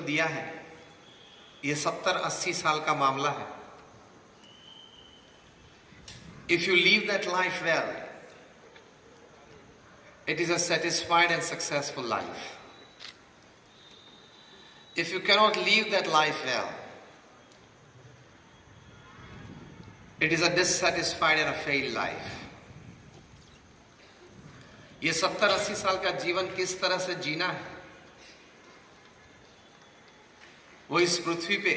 दिया है, ये 70-80 साल का मामला है। If you live that life well, it is a satisfied and successful life. If you cannot live that life well, it is a dissatisfied and a failed life. ये 70-80 साल का जीवन किस तरह से जीना है, वो इस पृथ्वी पे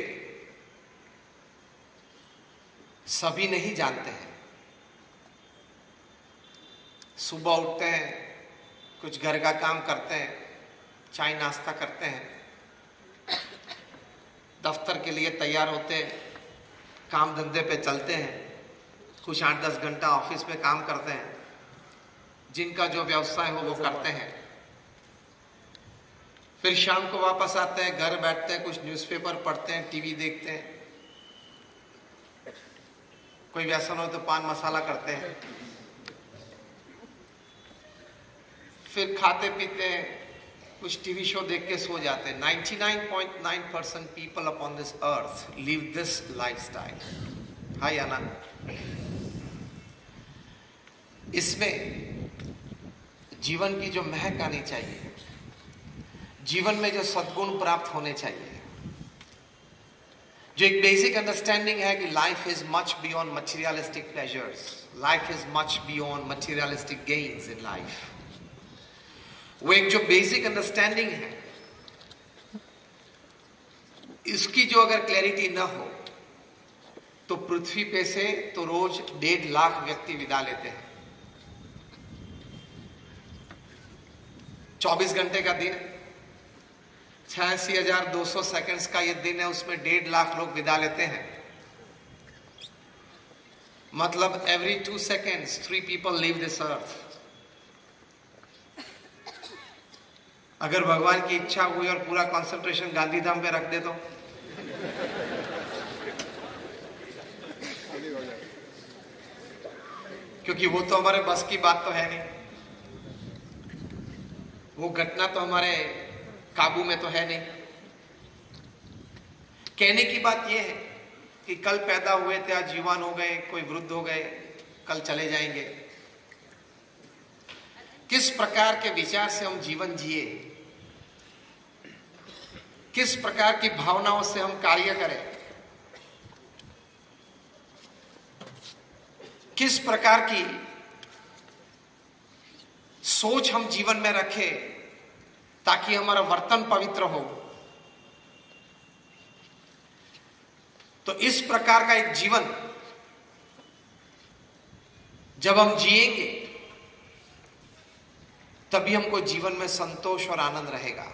सभी नहीं जानते हैं। सुबह उठते हैं, कुछ घर का काम करते हैं, चाय नाश्ता करते हैं, दफ्तर के लिए तैयार होते हैं, काम धंधे पे चलते हैं, कुछ 8-10 घंटा ऑफिस में काम करते हैं, जिनका जो व्यवसाय हो वो करते हैं। फिर शाम को वापस आते हैं, घर बैठते हैं, कुछ न्यूज़पेपर पढ़ते हैं, टीवी देखते हैं, कोई व्यसन हो तो पान मसाला करते हैं, फिर खाते पीते हैं, कुछ टीवी शो देख के सो जाते हैं। 99.9% people upon this earth live this lifestyle. हाय आना, इसमें जीवन की जो महक आनी चाहिए, जीवन में जो सद्गुण प्राप्त होने चाहिए, जो एक बेसिक अंडरस्टैंडिंग है कि life is much beyond materialistic pleasures, life is much beyond materialistic gains in life, वो एक जो बेसिक अंडरस्टैंडिंग है, इसकी जो अगर क्लैरिटी ना हो तो पृथ्वी पे से तो रोज 1.5 लाख व्यक्ति विदा लेते हैं। 24 घंटे का दिन, 86,200 सेकंड्स का ये दिन है, उसमें 1.5 लाख लोग विदा लेते हैं। मतलब every 2 seconds 3 people leave this earth। अगर भगवान की इच्छा हुई और पूरा कंसंट्रेशन गांधीधाम पे रख दे तो क्योंकि वो तो हमारे बस की बात तो है नहीं, वो घटना तो हमारे काबू में तो है नहीं। कहने की बात यह है कि कल पैदा हुए थे, आज जवान हो गए, कोई वृद्ध हो गए, कल चले जाएंगे। किस प्रकार के विचार से हम जीवन जिए, किस प्रकार की भावनाओं से हम कार्य करें, किस प्रकार की सोच हम जीवन में रखें ताकि हमारा वर्तन पवित्र हो, तो इस प्रकार का एक जीवन जब हम जिएंगे तभी हमको जीवन में संतोष और आनंद रहेगा।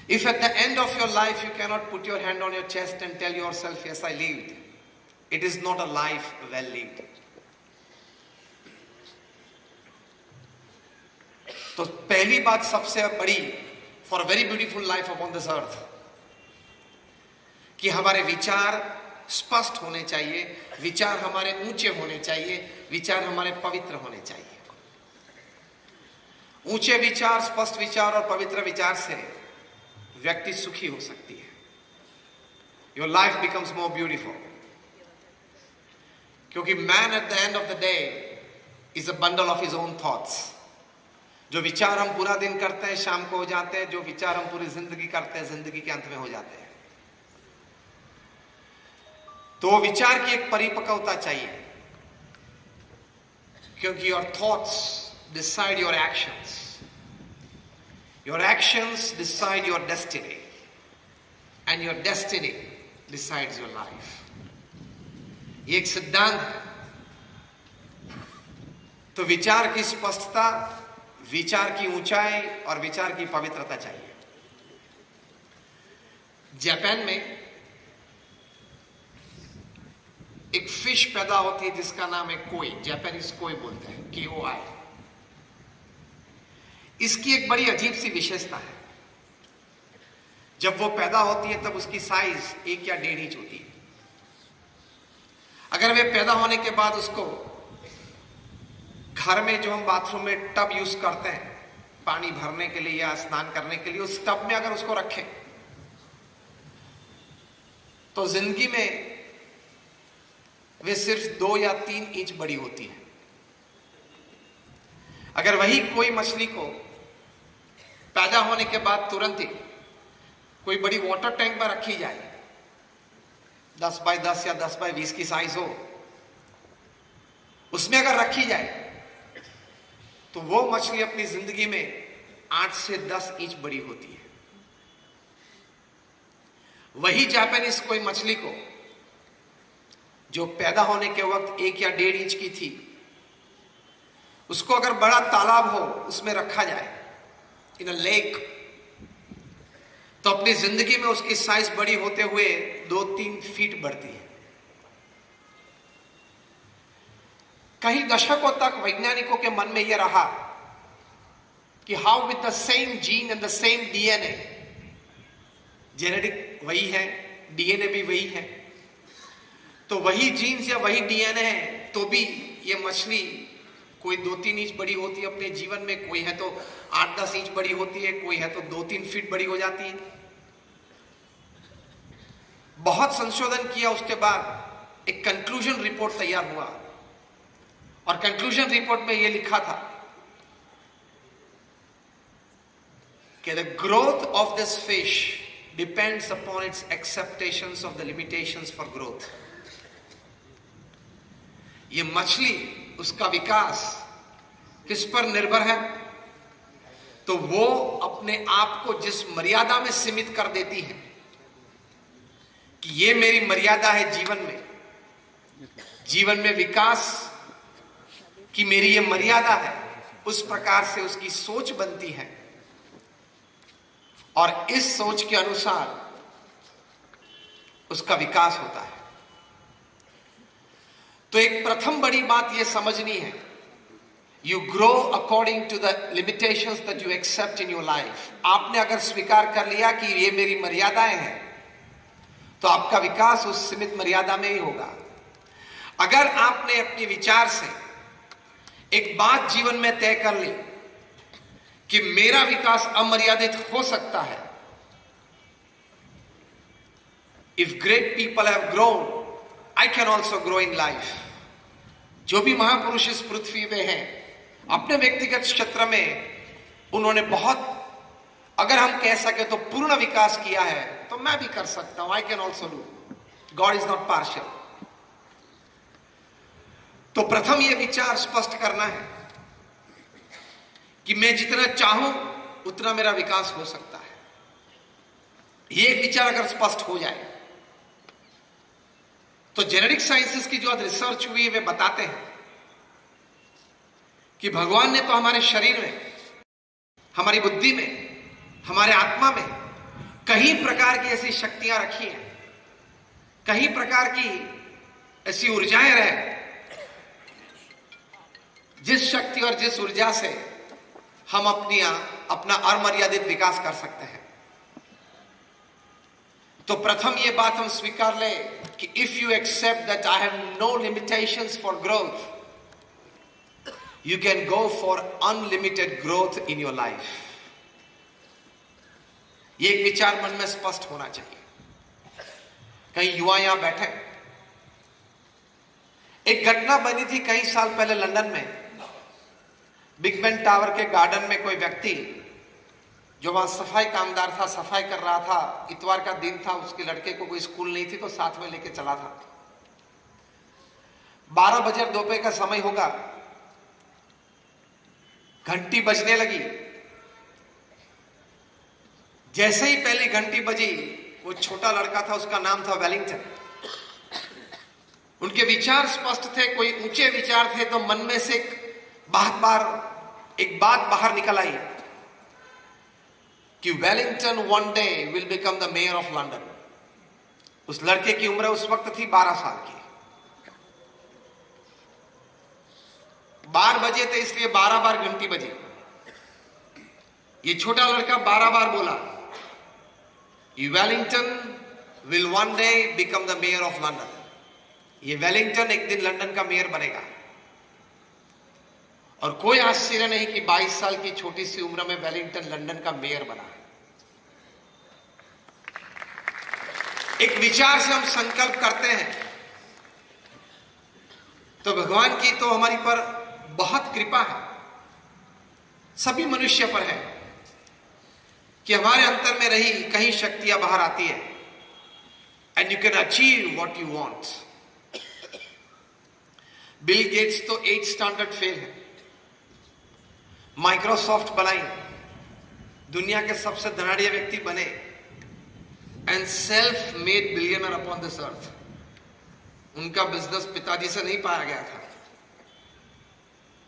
If at the end of your life you cannot put your hand on your chest and tell yourself, yes, I lived, it is not a life well lived. तो पहली बात सबसे बड़ी for a very beautiful life upon this earth, कि हमारे विचार स्पष्ट होने चाहिए, विचार हमारे ऊंचे होने चाहिए, विचार हमारे पवित्र होने चाहिए। ऊंचे विचार, स्पष्ट विचार और पवित्र विचार से व्यक्ति सुखी हो सकती है। Your life becomes more beautiful. क्योंकि man at the end of the day is a bundle of his own thoughts. जो विचार हम पूरा दिन करते हैं शाम को हो जाते हैं, जो विचार हम पूरी जिंदगी करते हैं जिंदगी के अंत में हो जाते हैं। तो विचार की एक परिपक्वता चाहिए, क्योंकि your thoughts decide your actions. Your actions decide your destiny, and your destiny decides your life. ये एक सिद्धांत है। तो विचार की स्पष्टता, विचार की ऊंचाई और विचार की पवित्रता चाहिए। जापान में एक फिश पैदा होती है जिसका नाम है कोई, जापानीज कोई बोलते हैं, KOI। इसकी एक बड़ी अजीब सी विशेषता है, जब वो पैदा होती है तब उसकी साइज 1 या 1.5 इंच होती है। अगर वे पैदा होने के बाद उसको घर में जो हम बाथरूम में टब यूज करते हैं पानी भरने के लिए या स्नान करने के लिए उस टब में अगर उसको रखें तो जिंदगी में वे सिर्फ 2 या 3 इंच बड़ी होती है। अगर वही कोई मछली को पैदा होने के बाद तुरंत ही कोई बड़ी वाटर टैंक में रखी जाए, 10 बाय 10 या 10 बाय 20 की साइज हो, उसमें अगर रखी जाए तो वो मछली अपनी जिंदगी में 8 से 10 इंच बड़ी होती है। वही जापानीज कोई मछली को जो पैदा होने के वक्त 1 या 1.5 इंच की थी, उसको अगर बड़ा तालाब हो उसमें रखा जाए, इन अ लेक, तो अपनी जिंदगी में उसकी साइज बड़ी होते हुए 2-3 फीट बढ़ती है। कई दशकों तक वैज्ञानिकों के मन में यह रहा कि how with the same gene and the same DNA, genetic वही है, डीएनए भी वही है, तो वही जीन्स या वही डीएनए है तो भी ये मछली कोई 2-3 इंच बड़ी होती है अपने जीवन में, कोई है तो 8-10 इंच बड़ी होती है, कोई है तो 2-3 फीट बड़ी हो जाती है। बहुत संशोधन किया उसके बाद एक कंक्लूजन रिपोर्ट तैयार हुआ और कंक्लूजन रिपोर्ट में यह लिखा था कि the growth of this fish depends upon its acceptations of the limitations for growth. ये मछली, उसका विकास किस पर निर्भर है? तो वो अपने आप को जिस मर्यादा में सीमित कर देती है कि ये मेरी मर्यादा है जीवन में विकास की मेरी ये मर्यादा है, उस प्रकार से उसकी सोच बनती है और इस सोच के अनुसार उसका विकास होता है। तो एक प्रथम बड़ी बात यह समझनी है, you grow according to the limitations that you accept in your life. आपने अगर स्वीकार कर लिया कि ये मेरी मर्यादाएं हैं तो आपका विकास उस सीमित मर्यादा में ही होगा। अगर आपने अपने विचार से एक बात जीवन में तय कर ली कि मेरा विकास अमर्यादित हो सकता है, if great people have grown I can also grow in life। जो भी महापुरुष इस पृथ्वी पे हैं, अपने व्यक्तिगत क्षेत्र में उन्होंने बहुत, अगर हम कह सके तो पूर्ण विकास किया है, तो मैं भी कर सकता हूं। I can also do। God is not partial। तो प्रथम यह विचार स्पष्ट करना है कि मैं जितना चाहूं उतना मेरा विकास हो सकता है। यह एक विचार अगर स्पष्ट हो जाए तो जेनेटिक साइंसेस की जो रिसर्च हुई है वे बताते हैं कि भगवान ने तो हमारे शरीर में, हमारी बुद्धि में, हमारे आत्मा में कई प्रकार की ऐसी शक्तियां रखी हैं, कई प्रकार की ऐसी ऊर्जाएं रहे जिस शक्ति और जिस ऊर्जा से हम अपना अमर्यादित विकास कर सकते हैं। तो प्रथम ये बात हम स्वीकार ले कि if you accept that I have no limitations for growth, you can go for unlimited growth in your life. ये एक विचार मन में स्पष्ट होना चाहिए। कई युवा यहां बैठे, एक घटना बनी थी कई साल पहले लंदन में, बिग बेन टावर के गार्डन में कोई व्यक्ति जो वहां सफाई कामदार था, सफाई कर रहा था, इतवार का दिन था, उसके लड़के को कोई स्कूल नहीं थी तो साथ में लेके चला था। 12 बजे दोपहर का समय होगा, घंटी बजने लगी। जैसे ही पहली घंटी बजी, वो छोटा लड़का था, उसका नाम था वेलिंगटन। उनके विचार स्पष्ट थे, कोई ऊंचे विचार थे, तो मन में से एक बात बाहर निकल आई कि Wellington one day will become the mayor of London. उस लड़के की उम्र उस वक्त थी 12 साल की। 12 बजे थे इसलिए 12 बार घंटी बजी। ये छोटा लड़का 12 बार बोला, Wellington will one day become the mayor of London. ये वेलिंगटन एक दिन लंदन का मेयर बनेगा। और कोई आश्चर्य नहीं कि 22 साल की छोटी सी उम्र में वेलिंगटन लंदन का मेयर बना। एक विचार से हम संकल्प करते हैं तो भगवान की तो हमारी पर बहुत कृपा है, सभी मनुष्य पर है कि हमारे अंतर में रही कहीं शक्तियां बाहर आती है and you can achieve what you want. Bill Gates तो 8 स्टैंडर्ड फेल है, माइक्रोसॉफ्ट बनाई, दुनिया के सबसे धनाढ़ व्यक्ति बने and self made billionaire upon this अर्थ। उनका बिजनेस पिताजी से नहीं पाया गया था,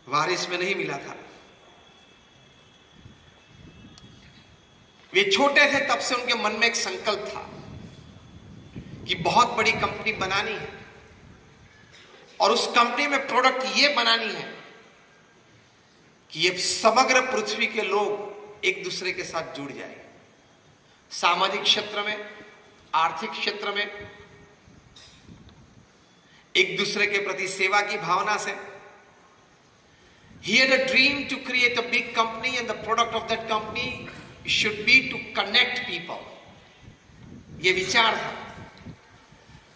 वारिस में नहीं मिला था। वे छोटे थे तब से उनके मन में एक संकल्प था कि बहुत बड़ी कंपनी बनानी है और उस कंपनी में प्रोडक्ट ये बनानी है कि ये समग्र पृथ्वी के लोग एक दूसरे के साथ जुड़ जाए, सामाजिक क्षेत्र में, आर्थिक क्षेत्र में, एक दूसरे के प्रति सेवा की भावना से। He had a dream to create a big company and the product of that company should be to connect people. ये विचार था।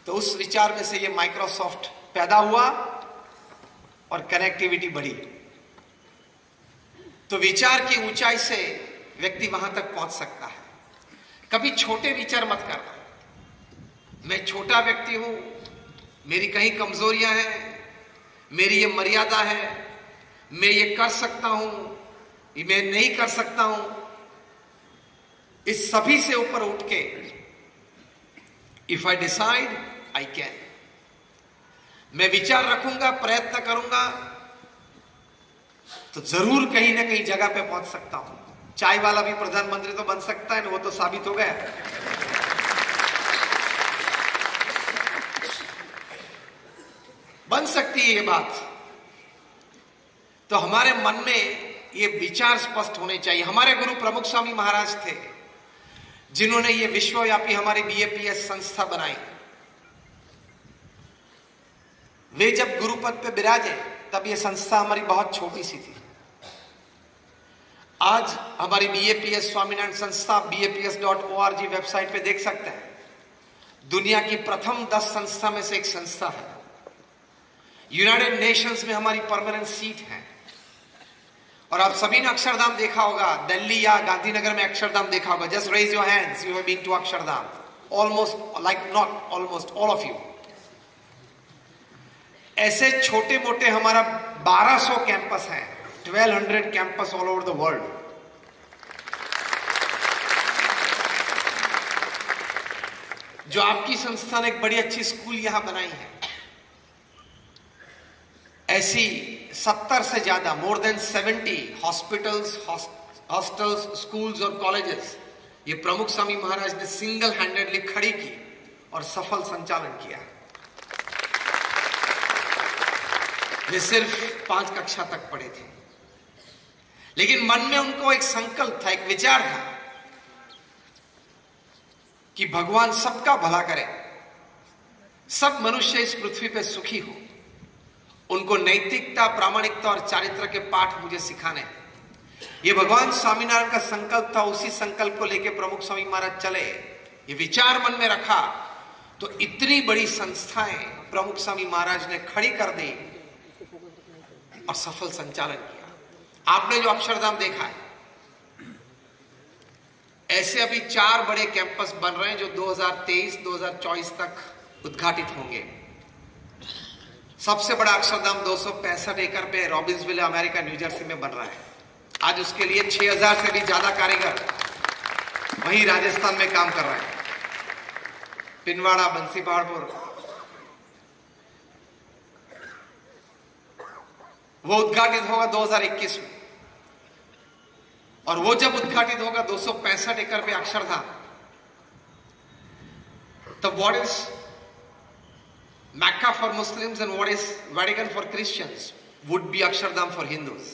तो उस विचार में से ये माइक्रोसॉफ्ट पैदा हुआ और कनेक्टिविटी बढ़ी। तो विचार की ऊंचाई से व्यक्ति वहां तक पहुंच सकता है। कभी छोटे विचार मत करना, मैं छोटा व्यक्ति हूं, मेरी कहीं कमजोरियां हैं, मेरी ये मर्यादा है, मैं ये कर सकता हूं, ये मैं नहीं कर सकता हूं। इस सभी से ऊपर उठ के if I decide I can, मैं विचार रखूंगा, प्रयत्न करूंगा तो जरूर कहीं ना कहीं जगह पे पहुंच सकता हूं। चाय वाला भी प्रधानमंत्री तो बन सकता है ना, वो तो साबित हो गया। बन सकती है ये बात। तो हमारे मन में ये विचार स्पष्ट होने चाहिए। हमारे गुरु प्रमुख स्वामी महाराज थे जिन्होंने ये विश्वव्यापी हमारी बीएपीएस संस्था बनाई। वे जब गुरुपद पे विराजे तब ये संस्था हमारी बहुत छोटी सी थी। आज हमारी बीएपीएस स्वामीनारायण संस्था BAPS.org वेबसाइट पे देख सकते हैं, दुनिया की प्रथम 10 संस्था में से एक संस्था है। यूनाइटेड नेशंस में हमारी परमानेंट सीट है। और आप सभी ने अक्षरधाम देखा होगा, दिल्ली या गांधीनगर में अक्षरधाम देखा होगा। Just raise your hands, you have been to Akshardham. Almost, like not almost, all of you. ऐसे छोटे मोटे हमारा 1200 कैंपस हैं, 1200 campus all over the world. जो आपकी संस्था ने एक बड़ी अच्छी स्कूल यहां बनाई है, ऐसी 70 से ज्यादा, more than 70 hospitals, hostels, schools और कॉलेजेस ये प्रमुख स्वामी महाराज ने सिंगल हैंडेडली खड़ी की और सफल संचालन किया। वे सिर्फ 5 कक्षा तक पढ़े थे, लेकिन मन में उनको एक संकल्प था, एक विचार था कि भगवान सबका भला करे, सब मनुष्य इस पृथ्वी पे सुखी हो। उनको नैतिकता, प्रामाणिकता और चारित्र के पाठ मुझे सिखाने। ये भगवान स्वामीनारायण का संकल्प था। उसी संकल्प को लेकर प्रमुख स्वामी महाराज चले, ये विचार मन में रखा तो इतनी बड़ी संस्थाएं प्रमुख स्वामी महाराज ने खड़ी कर दी और सफल संचालन किया। आपने जो अक्षरधाम देखा है, ऐसे अभी 4 बड़े कैंपस बन रहे हैं जो 2023-2024 तक उद्घाटित होंगे। सबसे बड़ा अक्षरधाम 265 एकड़ पे रॉबिन्सविल, अमेरिका, न्यू जर्सी में बन रहा है। आज उसके लिए 6000 से भी ज्यादा कारीगर वहीं राजस्थान में काम कर रहे हैं। पिनवाड़ा, बंसी पहाड़पुर, वो उद्घाटित होगा 2021 में। और वो जब उद्घाटित होगा 265 एकड़ पे अक्षरधाम, तो what is Mecca for Muslims and what is Vatican for Christians would be Akshardham for Hindus।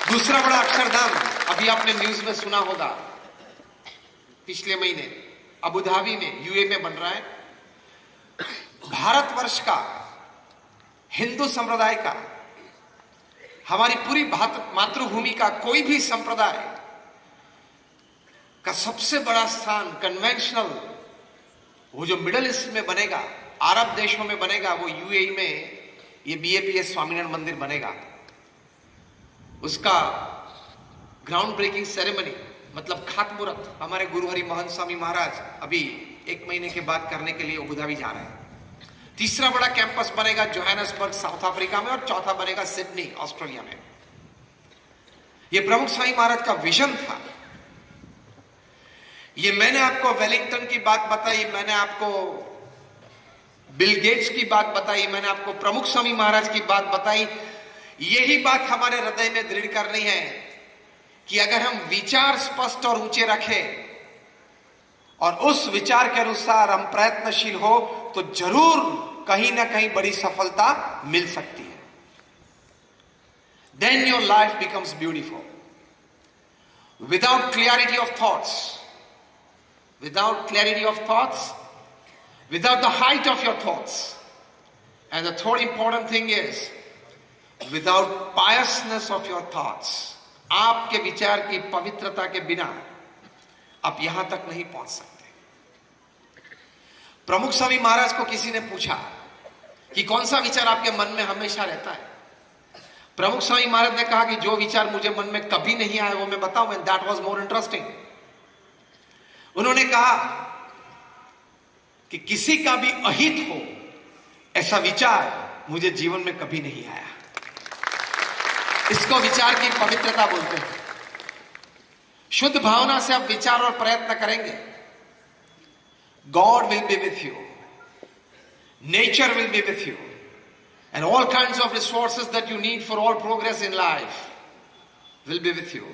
दूसरा बड़ा अक्षरधाम अभी आपने न्यूज में सुना होगा, पिछले महीने अबू धाबी में, यूए में बन रहा है। भारतवर्ष का, हिंदू संप्रदाय का हमारी पूरी मातृभूमि का कोई भी संप्रदाय का सबसे बड़ा स्थान कन्वेंशनल, वो जो मिडल ईस्ट में बनेगा, अरब देशों में बनेगा, वो यूएई में ये बीएपीएस स्वामीनारायण मंदिर बनेगा। उसका ग्राउंड ब्रेकिंग सेरेमनी मतलब खातमुहूर्त हमारे गुरु हरि महंत स्वामी महाराज अभी 1 महीने के बाद करने के लिए अबू धाबी जा रहे हैं। तीसरा बड़ा कैंपस बनेगा जोहान्सबर्ग साउथ अफ्रीका में, और चौथा बनेगा सिडनी ऑस्ट्रेलिया में। यह प्रमुख स्वामी महाराज का विजन था। ये मैंने आपको वेलिंगटन की बात बताई, मैंने आपको बिल गेट्स की बात बताई, मैंने आपको प्रमुख स्वामी महाराज की बात बताई। यही बात हमारे हृदय में दृढ़ करनी है कि अगर हम विचार स्पष्ट और ऊंचे रखें और उस विचार के अनुसार हम प्रयत्नशील हो तो जरूर कहीं ना कहीं बड़ी सफलता मिल सकती है। Then your life becomes beautiful. Without clarity of thoughts, without the height of your thoughts, and the third important thing is without piousness of your thoughts, आपके विचार की पवित्रता के बिना आप यहां तक नहीं पहुंच सकते। प्रमुख स्वामी महाराज को किसी ने पूछा कि कौन सा विचार आपके मन में हमेशा रहता है। प्रमुख स्वामी महाराज ने कहा कि जो विचार मुझे मन में कभी नहीं आया वो मैं बताऊं, and that was more interesting. उन्होंने कहा कि किसी का भी अहित हो ऐसा विचार मुझे जीवन में कभी नहीं आया। इसको विचार की पवित्रता बोलते हैं। शुद्ध भावना से आप विचार और प्रयत्न करेंगे, God will be with you, nature will be with you, and all kinds of resources that you need for all progress in life will be with you.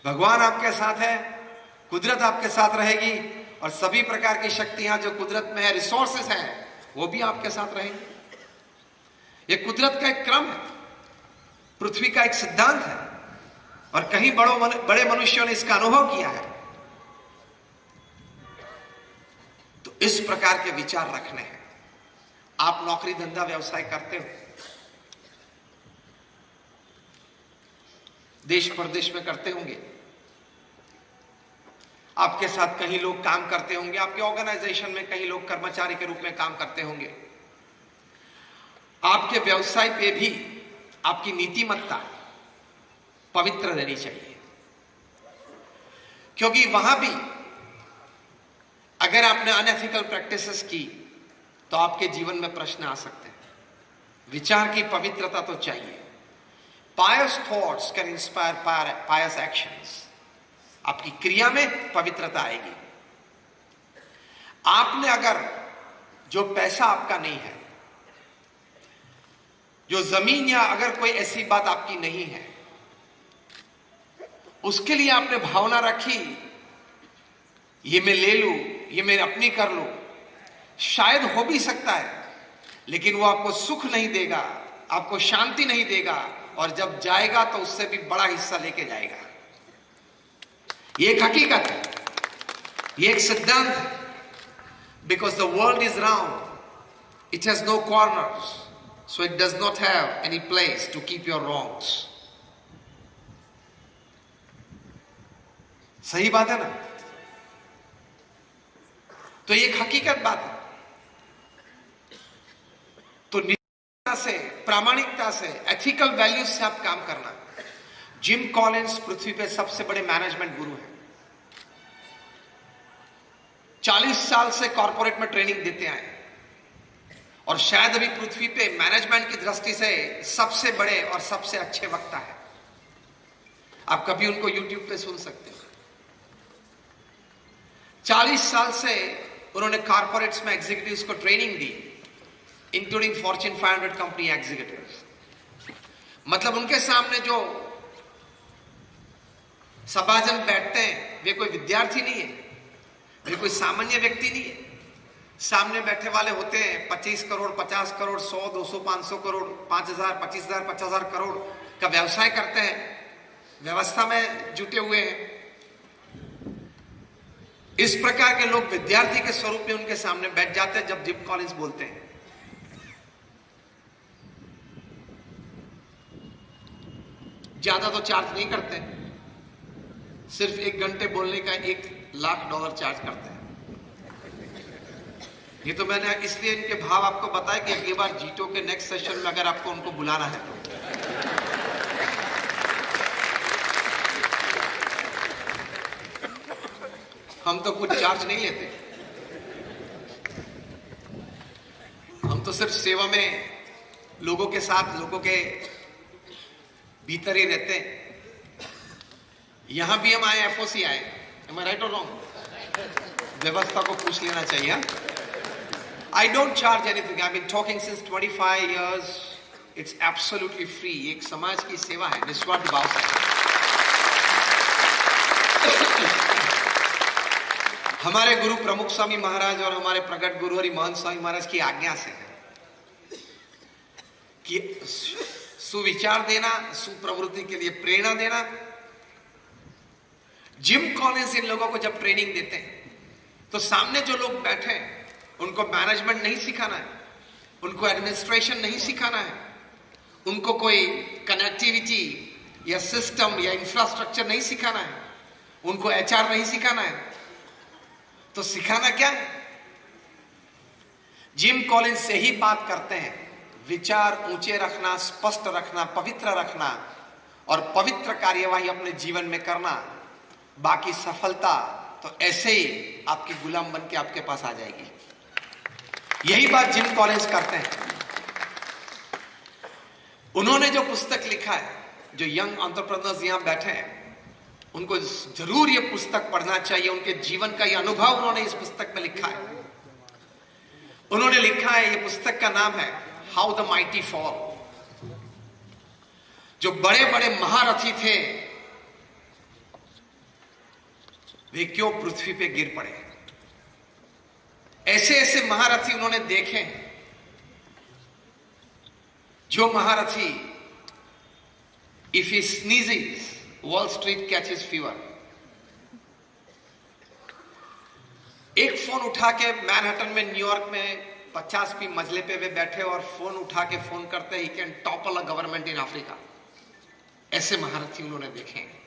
भगवान आपके साथ है, कुदरत आपके साथ रहेगी, और सभी प्रकार की शक्तियां जो कुदरत में है, रिसोर्सेस हैं, वो भी आपके साथ रहेंगी। ये कुदरत का एक क्रम है, पृथ्वी का एक सिद्धांत है, और कहीं बड़े मनुष्यों ने इसका अनुभव किया है। तो इस प्रकार के विचार रखने हैं। आप नौकरी धंधा व्यवसाय करते हो, देश प्रदेश में करते होंगे, आपके साथ कहीं लोग काम करते होंगे, आपके ऑर्गेनाइजेशन में कहीं लोग कर्मचारी के रूप में काम करते होंगे। आपके व्यवसाय पे भी आपकी नीतिमत्ता पवित्र रहनी चाहिए, क्योंकि वहां भी अगर आपने अनएथिकल प्रैक्टिसेस की तो आपके जीवन में प्रश्न आ सकते हैं। विचार की पवित्रता तो चाहिए। Pious thoughts can inspire pious actions. आपकी क्रिया में पवित्रता आएगी। आपने अगर जो पैसा आपका नहीं है, जो जमीन या अगर कोई ऐसी बात आपकी नहीं है, उसके लिए आपने भावना रखी ये मैं ले लूं, ये मैं अपनी कर लूं, शायद हो भी सकता है, लेकिन वो आपको सुख नहीं देगा, आपको शांति नहीं देगा, और जब जाएगा तो उससे भी बड़ा हिस्सा लेके जाएगा। ये एक हकीकत है, ये एक सिद्धांत है। Because the world is round, it has no corners, so it does not have any place to keep your wrongs. सही बात है ना? तो ये एक हकीकत बात है। तो निष्ठा से, प्रामाणिकता से, एथिकल वैल्यूज से आप काम करना। जिम कॉलिंस पृथ्वी पे सबसे बड़े मैनेजमेंट गुरु हैं। 40 साल से कॉर्पोरेट में ट्रेनिंग देते आए, और शायद अभी पृथ्वी पे मैनेजमेंट की दृष्टि से सबसे बड़े और सबसे अच्छे वक्ता है। आप कभी उनको यूट्यूब पे सुन सकते हैं। 40 साल से उन्होंने कॉर्पोरेट्स में एग्जीक्यूटिव्स को ट्रेनिंग दी, इंक्लूडिंग फॉर्च्यून 500 कंपनी एग्जीक्यूटिव्स। मतलब उनके सामने जो सभाजन बैठते हैं वे कोई विद्यार्थी नहीं है, वे कोई सामान्य व्यक्ति नहीं है। सामने बैठे वाले होते हैं 25 करोड़, 50 करोड़, 100, 200, 500 करोड़, 5000, 25,000, 50,000 करोड़ का व्यवसाय करते हैं, व्यवस्था में जुटे हुए हैं। इस प्रकार के लोग विद्यार्थी के स्वरूप में उनके सामने बैठ जाते हैं जब जिम कॉलिंस बोलते हैं। ज्यादा तो चार्ज नहीं करते, सिर्फ 1 घंटे बोलने का $1,00,000 चार्ज करते हैं। ये तो मैंने इसलिए इनके भाव आपको बताया कि अगली बार जीटो के नेक्स्ट सेशन में अगर आपको उनको बुलाना है तो हम तो कुछ चार्ज नहीं लेते, हम तो सिर्फ सेवा में लोगों के साथ, लोगों के भीतर ही रहते हैं। यहां भी हम आए, एफओसी आए, am I right or wrong? व्यवस्था को पूछ लेना चाहिए। I don't charge anything. I've been talking since 25 years. It's absolutely free. एक समाज की सेवा है, निस्वार्थ भाव से। हमारे गुरु प्रमुख स्वामी महाराज और हमारे प्रकट गुरु हरि महंत स्वामी महाराज की आज्ञा से है कि सुविचार देना, सुप्रवृत्ति के लिए प्रेरणा देना। जिम कॉलिंस इन लोगों को जब ट्रेनिंग देते हैं तो सामने जो लोग बैठे हैं उनको मैनेजमेंट नहीं सिखाना है, उनको एडमिनिस्ट्रेशन नहीं सिखाना है, उनको कोई कनेक्टिविटी या सिस्टम या इंफ्रास्ट्रक्चर नहीं सिखाना है, उनको एचआर नहीं सिखाना है। तो सिखाना क्या है? जिम कॉलिंस से ही बात करते हैं, विचार ऊंचे रखना, स्पष्ट रखना, पवित्र रखना और पवित्र कार्यवाही अपने जीवन में करना। बाकी सफलता तो ऐसे ही आपकी गुलाम बन के आपके पास आ जाएगी। यही बात जिम कॉलिंस करते हैं। उन्होंने जो पुस्तक लिखा है, जो यंग एंटरप्रेन्योर्स यहां बैठे हैं उनको जरूर ये पुस्तक पढ़ना चाहिए। उनके जीवन का ये अनुभव उन्होंने इस पुस्तक में लिखा है। उन्होंने लिखा है, ये पुस्तक का नाम है हाउ द माइटी फॉल। जो बड़े बड़े महारथी थे वे क्यों पृथ्वी पे गिर पड़े। ऐसे ऐसे महारथी उन्होंने देखे हैं, जो महारथी if he sneezes wall street catches fever. एक फोन उठा के मैनहट्टन में, न्यूयॉर्क में 50वीं मंजिले पे वे बैठे और फोन उठा के फोन करते, he can topple a government in Africa. ऐसे महारथी उन्होंने देखे हैं।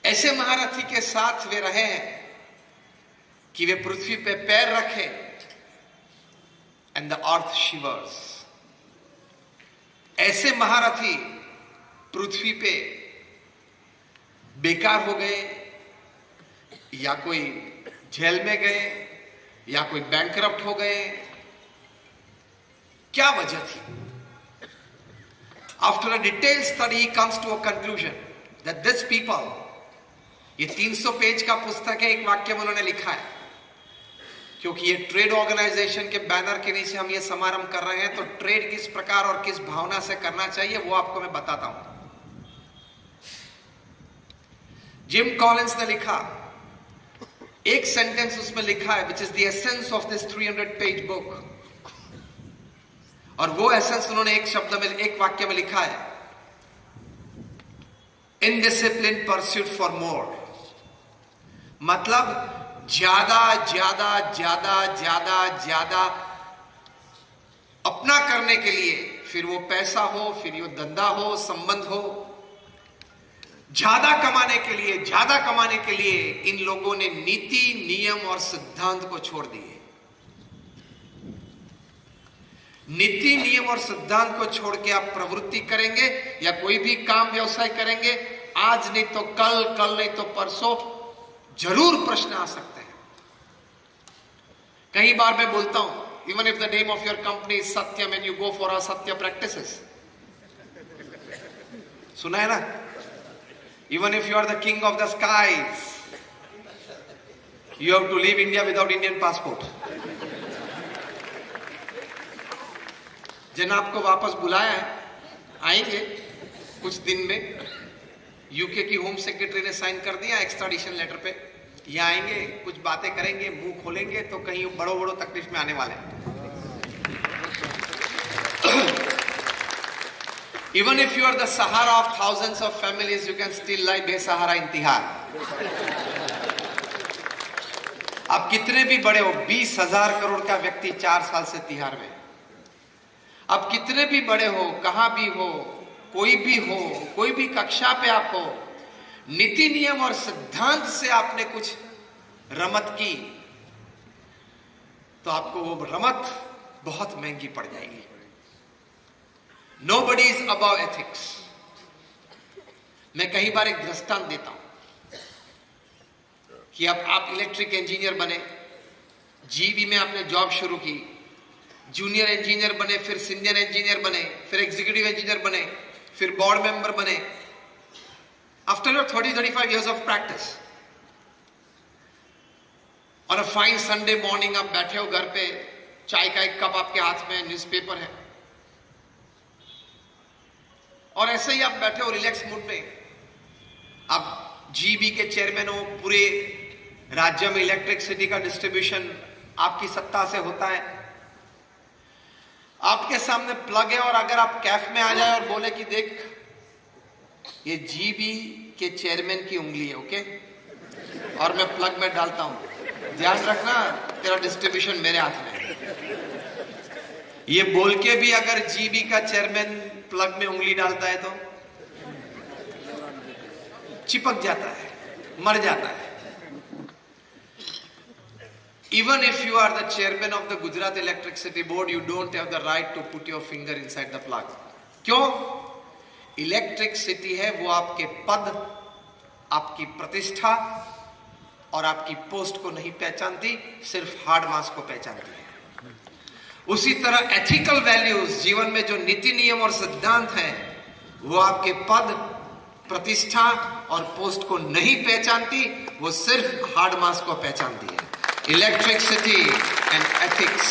ऐसे महारथी के साथ वे रहे हैं कि वे पृथ्वी पे पैर रखे एंड द अर्थ शिवर्स। ऐसे महारथी पृथ्वी पे बेकार हो गए, या कोई जेल में गए, या कोई बैंकरप्ट हो गए। क्या वजह थी? After a detailed study he comes to a conclusion that this people, ये 300 पेज का पुस्तक है, एक वाक्य में उन्होंने लिखा है, क्योंकि ये ट्रेड ऑर्गेनाइजेशन के बैनर के नीचे हम ये समारंभ कर रहे हैं, तो ट्रेड किस प्रकार और किस भावना से करना चाहिए वो आपको मैं बताता हूं। जिम कॉलिंस ने लिखा, एक सेंटेंस उसमें लिखा है, which is the essence of this 300 page book, और वो एसेंस उन्होंने एक शब्द में, एक वाक्य में लिखा है, इनडिसिप्लिन परस्यूट फॉर मोर। मतलब ज्यादा ज्यादा ज्यादा ज्यादा ज्यादा अपना करने के लिए, फिर वो पैसा हो, फिर वो धंधा हो, संबंध हो, ज्यादा कमाने के लिए इन लोगों ने नीति, नियम और सिद्धांत को छोड़ दिए। नीति, नियम और सिद्धांत को छोड़ के आप प्रवृत्ति करेंगे या कोई भी काम व्यवसाय करेंगे, आज नहीं तो कल, कल नहीं तो परसों जरूर प्रश्न आ सकते हैं। कई बार मैं बोलता हूं, even if the name of your company is Satyam and you go for a सत्य प्रैक्टिसेस, सुना है ना? Even if you are the king of the skies, you have to leave India without Indian passport. जिन आपको वापस बुलाया है, आएंगे कुछ दिन में। यूके की होम सेक्रेटरी ने साइन कर दिया एक्स्ट्राडिशन लेटर पे। ये आएंगे, कुछ बातें करेंगे, मुंह खोलेंगे तो कहीं बड़ो तकलीफ में आने वाले हैं। Even if you are the Sahara of thousands of families, you can still lie बेसहारा in तिहार। आप कितने भी बड़े हो, 20,000 करोड़ का व्यक्ति 4 साल से तिहार में। आप कितने भी बड़े हो, कहां भी हो, कोई भी हो, कोई भी कक्षा पे आप हो, नीति नियम और सिद्धांत से आपने कुछ रमत की तो आपको वो रमत बहुत महंगी पड़ जाएगी। Nobody is above ethics। मैं कई बार एक दृष्टांत देता हूं कि अब आप इलेक्ट्रिक इंजीनियर बने, जीबी में आपने जॉब शुरू की, जूनियर इंजीनियर बने, फिर सीनियर इंजीनियर बने, फिर एग्जीक्यूटिव इंजीनियर बने, फिर बोर्ड मेंबर बने। After your 30-35 years of practice, on a fine Sunday morning आप बैठे हो घर पे, चाय का एक कप आपके हाथ में, न्यूज़पेपर है, और ऐसे ही आप बैठे हो रिलैक्स मूड में। आप जीबी के चेयरमैन हो, पूरे राज्य में इलेक्ट्रिसिटी का डिस्ट्रीब्यूशन आपकी सत्ता से होता है। आपके सामने प्लग है और अगर आप कैफ में आ जाए और बोले कि देख ये जीबी के चेयरमैन की उंगली है, ओके, और मैं प्लग में डालता हूं, ध्यान रखना तेरा डिस्ट्रीब्यूशन मेरे हाथ में है। ये बोल के भी अगर जीबी का चेयरमैन प्लग में उंगली डालता है तो चिपक जाता है, मर जाता है। Even if you are the chairman of the Gujarat Electricity Board, you don't have the right to put your finger inside the plug। क्यों? इलेक्ट्रिसिटी है वो आपके पद, आपकी प्रतिष्ठा और आपकी पोस्ट को नहीं पहचानती, सिर्फ हार्ड मास को पहचानती है। उसी तरह एथिकल वैल्यूज, जीवन में जो नीति नियम और सिद्धांत हैं, वो आपके पद, प्रतिष्ठा और पोस्ट को नहीं पहचानती, वो सिर्फ हार्ड मास को पहचानती है। Electricity and ethics